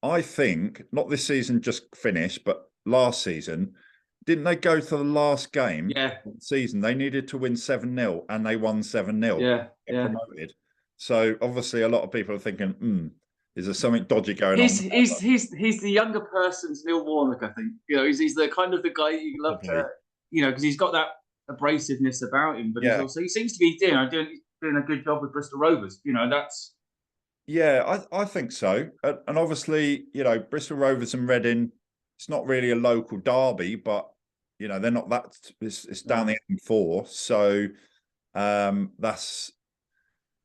I think, not this season just finished, but last season, didn't they go to the last game of the season? They needed to win 7-0 and they won 7-0. Yeah. Promoted. So obviously a lot of people are thinking, is there something dodgy going on? He's the younger person's Neil Warnock, I think. He's the kind of the guy you love to, because he's got that abrasiveness about him, but he seems to be doing a good job with Bristol Rovers. That's. Yeah, I think so. And obviously, Bristol Rovers and Reading, it's not really a local derby, but they're not that. It's down the M4, so that's.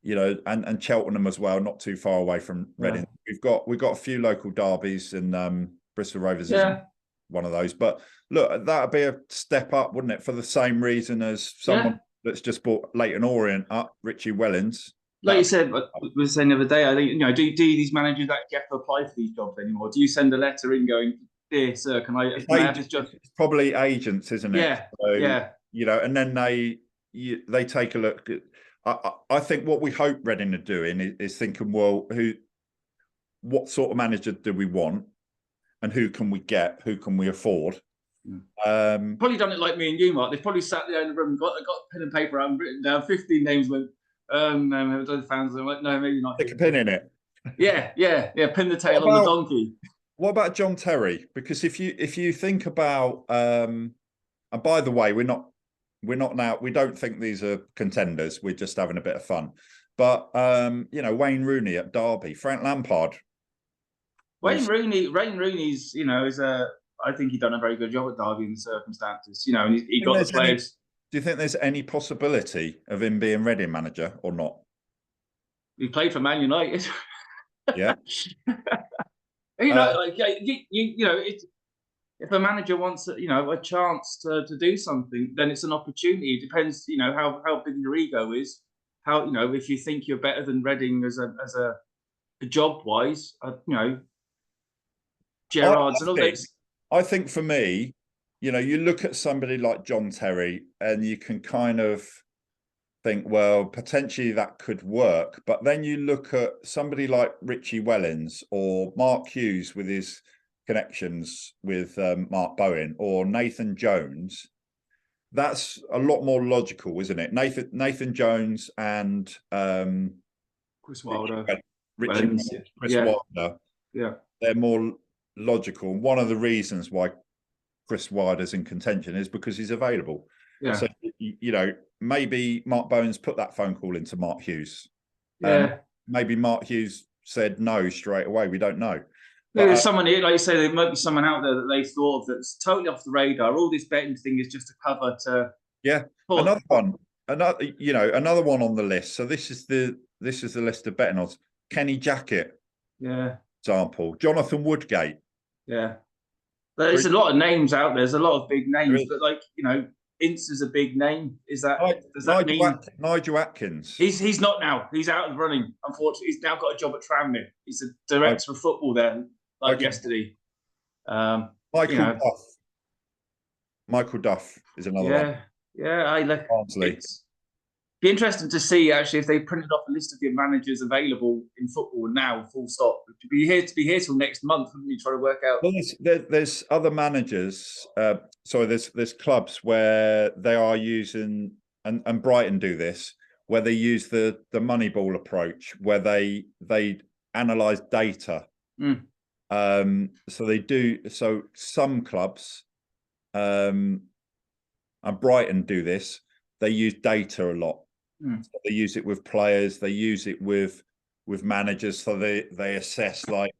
And Cheltenham as well, not too far away from Reading. Yeah. We've got a few local derbies, and Bristol Rovers isn't one of those. But look, that'd be a step up, wouldn't it? For the same reason as someone that's just bought Leyton Orient up, Richie Wellens. Like you said, we were saying the other day, I think do these managers actually have to apply for these jobs anymore? Do you send a letter in going, "Dear sir, can I have this job?" It's probably agents, isn't it? Yeah. So, and then they take a look at. I think what we hope Reading are doing is thinking, well, what sort of manager do we want, and who can we get, who can we afford, Probably done it like me and you, Mark. They've probably sat there in the room, got pen and paper out and written down 15 names. Went, no, those fans. I'm like, no, maybe not. Stick a pin in it. Yeah. Pin the tail on the donkey. What about John Terry? Because if you think about, and by the way, we're not now. We don't think these are contenders. We're just having a bit of fun. But Wayne Rooney at Derby, Frank Lampard. Wayne Rooney's, I think he done a very good job at Derby in the circumstances. And he got the players. Do you think there's any possibility of him being Reading manager or not? He played for Man United. Yeah. If a manager wants a chance to do something, then it's an opportunity. It depends, how big your ego is. How if you think you're better than Reading as a job wise, Gerrard's and all those. I think for me, you look at somebody like John Terry, and you can kind of think, well, potentially that could work. But then you look at somebody like Richie Wellens or Mark Hughes with his connections with Mark Bowen, or Nathan Jones. That's a lot more logical, isn't it? Nathan Jones and Chris Wilder, Chris Wilder. Yeah, they're more logical. And one of the reasons why Chris Wilder's in contention is because he's available. Yeah. So maybe Mark Bowen's put that phone call into Mark Hughes. Yeah. Maybe Mark Hughes said no straight away. We don't know. There's someone here, like you say, there might be someone out there that they thought of that's totally off the radar. All this betting thing is just a cover to. Yeah. Another one on the list. So this is the list of betting odds. Kenny Jackett. Yeah. Example. Jonathan Woodgate. Yeah. There's a lot of names out there. There's a lot of big names, but Ince is a big name. Does that mean Nigel Atkins? He's not now. He's out of the running. Unfortunately, he's now got a job at Tranmere. He's a director of football there. Yesterday. Michael Duff is another one. Yeah, it's be interesting to see actually if they printed off a list of your managers available in football now, full stop. To be here till next month, wouldn't you try to work out? Well, there's other managers. There's clubs where they are using, and Brighton do this, where they use the Moneyball approach, where they analyze data. So they do. So some clubs, and Brighton do this. They use data a lot. So they use it with players. They use it with managers. So they assess the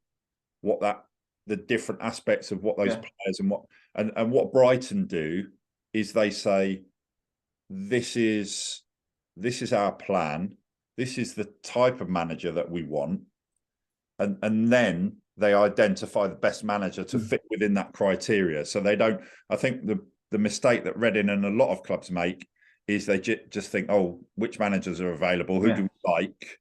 different aspects of what those players and what Brighton do is they say, this is our plan. This is the type of manager that we want, and then they identify the best manager to fit within that criteria. So they don't. I think the mistake that Reading and a lot of clubs make is they just think, oh, which managers are available? Who do we like?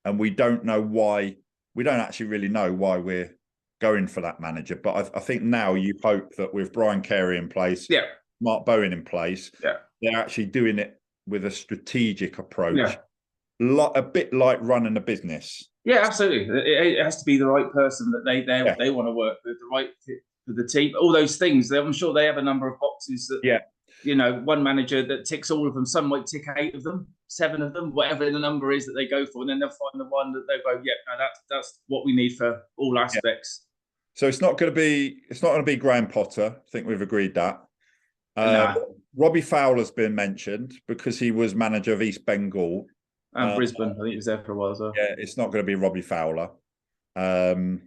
And we don't know why. We don't actually really know why we're going for that manager. But I think now you hope that with Brian Carey in place, Mark Bowen in place, they're actually doing it with a strategic approach, a bit like running a business. Yeah, absolutely. It has to be the right person that they want to work with, the right fit for the team. All those things. I'm sure they have a number of boxes that. One manager that ticks all of them. Some might tick 8 of them, 7 of them, whatever the number is that they go for, and then they'll find the one that they go, that's what we need for all aspects. So it's not going to be Graham Potter. I think we've agreed that. Robbie Fowler's been mentioned because he was manager of East Bengal and Brisbane. I think he was there for a while as well. Yeah, it's not going to be Robbie Fowler. But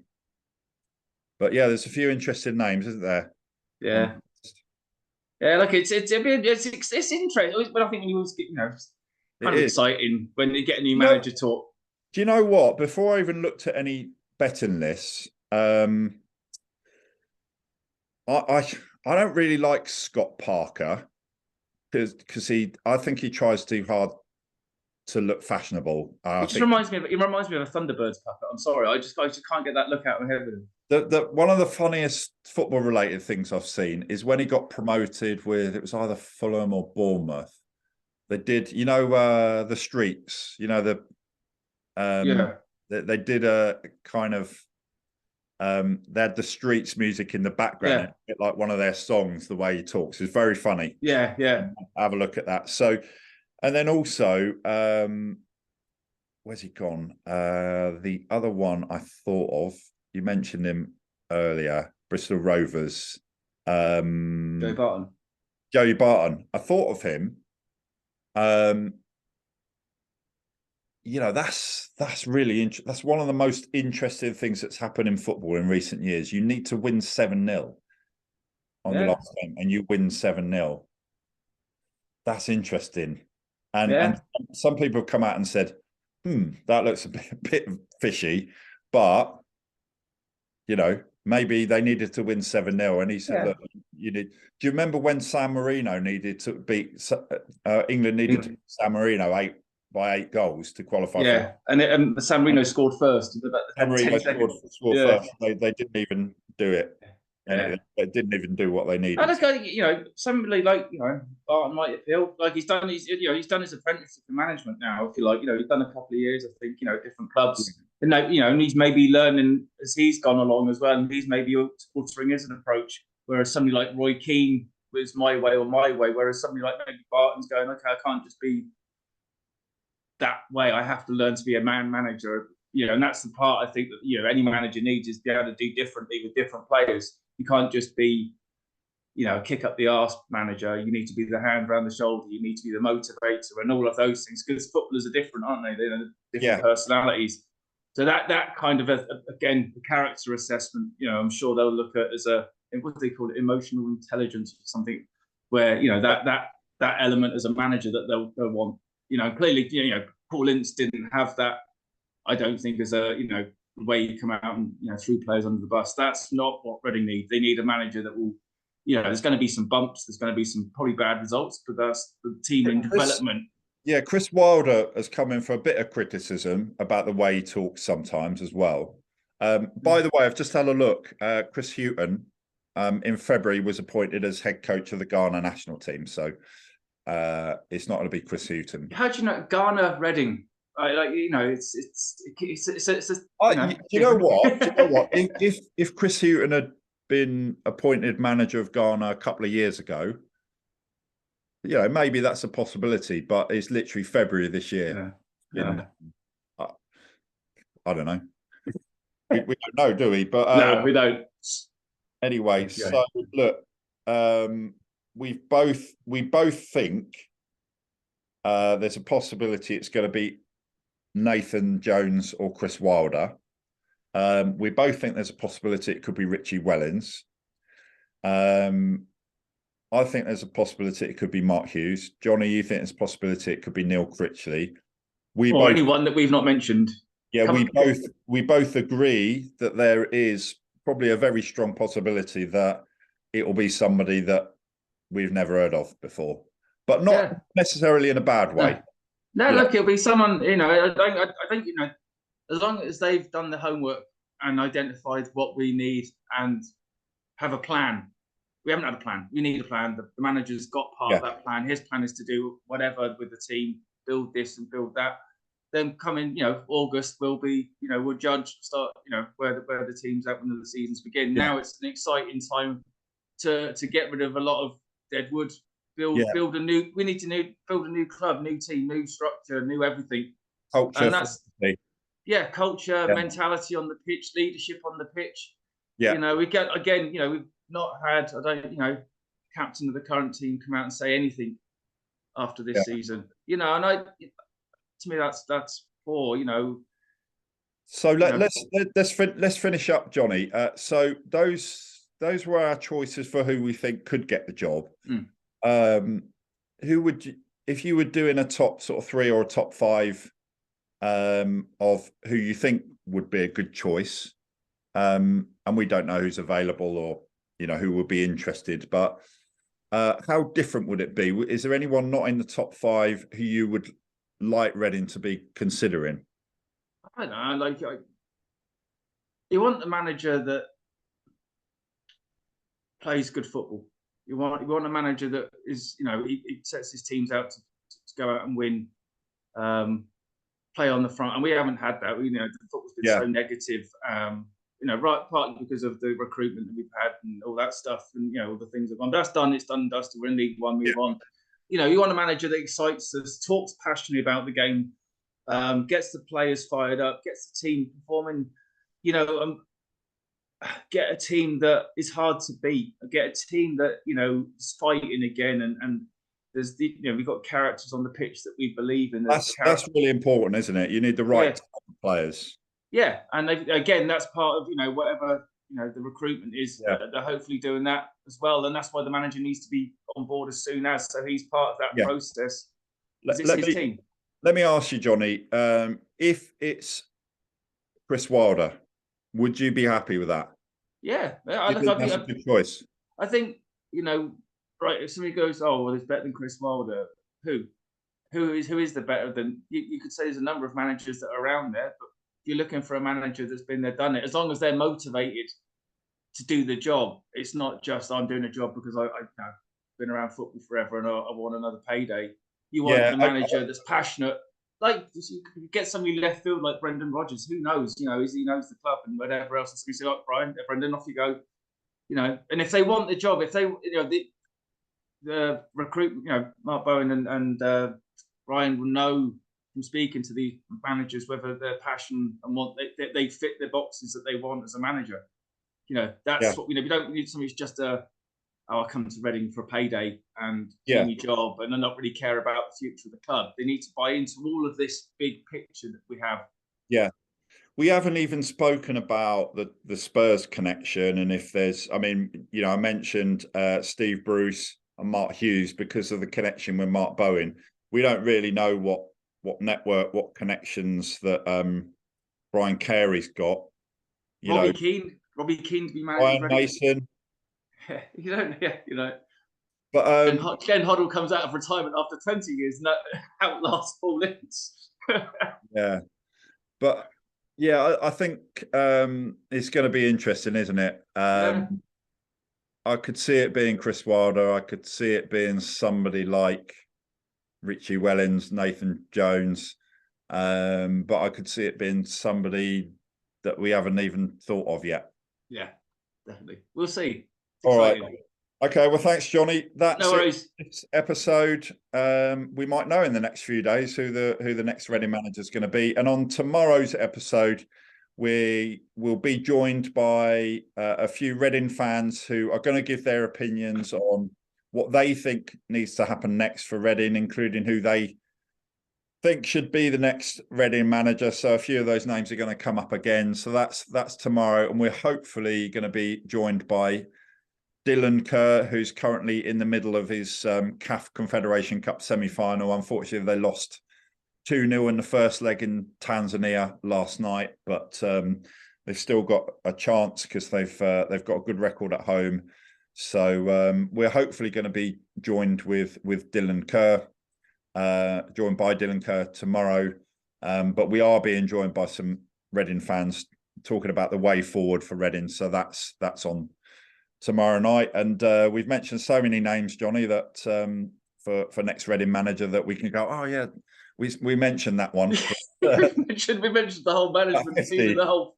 there's a few interesting names, isn't there? Yeah. Yeah, look, it's interesting. But I think when you always get, kind of exciting when you get a new manager talk. Do you know what? Before I even looked at any betting lists, I don't really like Scott Parker because I think he tries too hard to look fashionable. It reminds me of a Thunderbirds puppet. I'm sorry, I just can't get that look out of my head. One of the funniest football related things I've seen is when he got promoted with, it was either Fulham or Bournemouth. They did, the streaks, they did a kind of They had the Streets music in the background, a bit like one of their songs. The way he talks is very funny. Yeah, yeah. Have a look at that. So, and then also, where's he gone? The other one I thought of, you mentioned him earlier, Bristol Rovers. Joe Barton. Joey Barton. I thought of him. That's really interesting. That's one of the most interesting things that's happened in football in recent years. You need to win 7-0 on your last game, and you win 7-0. That's interesting. And some people have come out and said, that looks a bit fishy, but maybe they needed to win 7-0. And he said, look, you need. Do you remember when San Marino needed to beat England needed to beat San Marino 8 goals to qualify? Yeah, and San Marino scored first. San Marino scored first. They didn't even do it. And they didn't even do what they needed. And somebody like Barton might appeal. Like he's done his apprenticeship in management now. If you like, he's done a couple of years. I think different clubs. And and he's maybe learning as he's gone along as well. And he's maybe altering his approach. Whereas somebody like Roy Keane was my way or my way. Whereas somebody like maybe Barton's going, okay, I can't just be that way. I have to learn to be a man manager. And that's the part I think that any manager needs is be able to do differently with different players. You can't just be, a kick up the arse manager. You need to be the hand around the shoulder. You need to be the motivator and all of those things, because footballers are different, aren't they? They're different personalities. So that kind of again, the character assessment. I'm sure they'll look at as what do they call it, emotional intelligence or something, where that element as a manager that they'll want. Clearly, Paul Ince didn't have that. I don't think as a the way you come out and threw players under the bus. That's not what Reading need. They need a manager that will, there's going to be some bumps. There's going to be some probably bad results, but that's the team in development. Yeah, Chris Wilder has come in for a bit of criticism about the way he talks sometimes as well. By the way, I've just had a look. Chris Hughton in February was appointed as head coach of the Ghana national team. So it's not going to be Chris Hughton. How do you know Ghana Reading? It's you know what? If Chris Hughton had been appointed manager of Ghana a couple of years ago, maybe that's a possibility. But it's literally February this year. I don't know. we don't know, do we? But no, we don't. Anyway, so look, we both think there's a possibility it's going to be Nathan Jones or Chris Wilder. We both think there's a possibility it could be Richie Wellens. I think there's a possibility it could be Mark Hughes. Johnny, you think there's a possibility it could be Neil Critchley. Or anyone that we've not mentioned. Yeah, we both agree that there is probably a very strong possibility that it will be somebody that we've never heard of before, but not necessarily in a bad way. No, look, it'll be someone, I think, as long as they've done the homework and identified what we need and have a plan. We haven't had a plan. We need a plan. The manager's got part of that plan. His plan is to do whatever with the team, build this and build that. Then coming, August will be, we'll judge, start, where the team's at when the seasons begin. Yeah. Now it's an exciting time to get rid of a lot of dead wood. Build a new. We need to build a new club, new team, new structure, new everything. Culture, and that's culture, mentality on the pitch, leadership on the pitch. Yeah, we get again. We've not had. Captain of the current team come out and say anything after this season. And to me that's poor. So let's finish up, Johnny. So those were our choices for who we think could get the job. Who would you, if you were doing a top sort of 3 or a top 5 of who you think would be a good choice? And we don't know who's available or who would be interested, but how different would it be? Is there anyone not in the top 5 who you would like Reading to be considering? I don't know. You want a manager that plays good football. You want a manager that is, he sets his teams out to go out and win, play on the front. And we haven't had that. The football's been so negative. right, partly because of the recruitment that we've had and all that stuff, and all the things that have gone. That's done. It's done and dusted. We're in League One. Move on. You want a manager that excites us, talks passionately about the game, gets the players fired up, gets the team performing. Get a team that is hard to beat. Get a team that is fighting again, and there's we've got characters on the pitch that we believe in. That's really important, isn't it? You need the right players. Yeah, and again, that's part of whatever the recruitment is. They're hopefully doing that as well, and that's why the manager needs to be on board as soon as, so he's part of that process. It's his team. Let me ask you, Johnny, if it's Chris Wilder, would you be happy with that? Yeah, I think that's a good choice. I think right. If somebody goes, "Oh, well, it's better than Chris Wilder," who is the better than? You could say there's a number of managers that are around there, but if you're looking for a manager that's been there, done it, as long as they're motivated to do the job, it's not just I'm doing a job because I've been around football forever and I want another payday. You want the manager that's passionate. Like, you get somebody left field like Brendan Rodgers. Who knows? He knows the club and whatever else. And so we say, "Like, Brian, Brendan, off you go." And if they want the job, if they, the recruit, Mark Bowen and Ryan will know from speaking to the managers whether their passion and want they fit the boxes that they want as a manager. That's what we don't need somebody who's just I come to Reading for a payday and do my job and not really care about the future of the club. They need to buy into all of this big picture that we have. Yeah. We haven't even spoken about the Spurs connection. And if there's, I mentioned Steve Bruce and Mark Hughes because of the connection with Mark Bowen. We don't really know what network, what connections that Brian Carey's got. Robbie Keane to be managed. Brian Mason. But Glenn Hoddle comes out of retirement after 20 years and outlasts Paul Ince. But I think it's going to be interesting, isn't it? I could see it being Chris Wilder. I could see it being somebody like Richie Wellens, Nathan Jones. But I could see it being somebody that we haven't even thought of yet. Yeah, definitely. We'll see. All right. Okay. Well, thanks, Johnny. That's no worries. This episode. We might know in the next few days who the next Reading manager is going to be. And on tomorrow's episode, we will be joined by a few Reading fans who are going to give their opinions on what they think needs to happen next for Reading, including who they think should be the next Reading manager. So a few of those names are going to come up again. So that's tomorrow, and we're hopefully going to be joined by Dylan Kerr, who's currently in the middle of his CAF Confederation Cup semi-final. Unfortunately, they lost 2-0 in the first leg in Tanzania last night, but they've still got a chance because they've got a good record at home. So we're hopefully going to be joined with Dylan Kerr, joined by Dylan Kerr tomorrow. But we are being joined by some Reading fans talking about the way forward for Reading. So that's on tomorrow night. And we've mentioned so many names, Johnny, that for next Reading manager that we can go, oh yeah, we mentioned that one. we mentioned the whole management team, the whole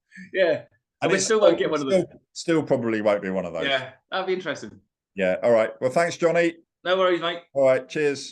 and we still won't get one of them. Still probably won't be one of those. Yeah, that'd be interesting. Yeah. All right. Well, thanks, Johnny. No worries, mate. All right. Cheers.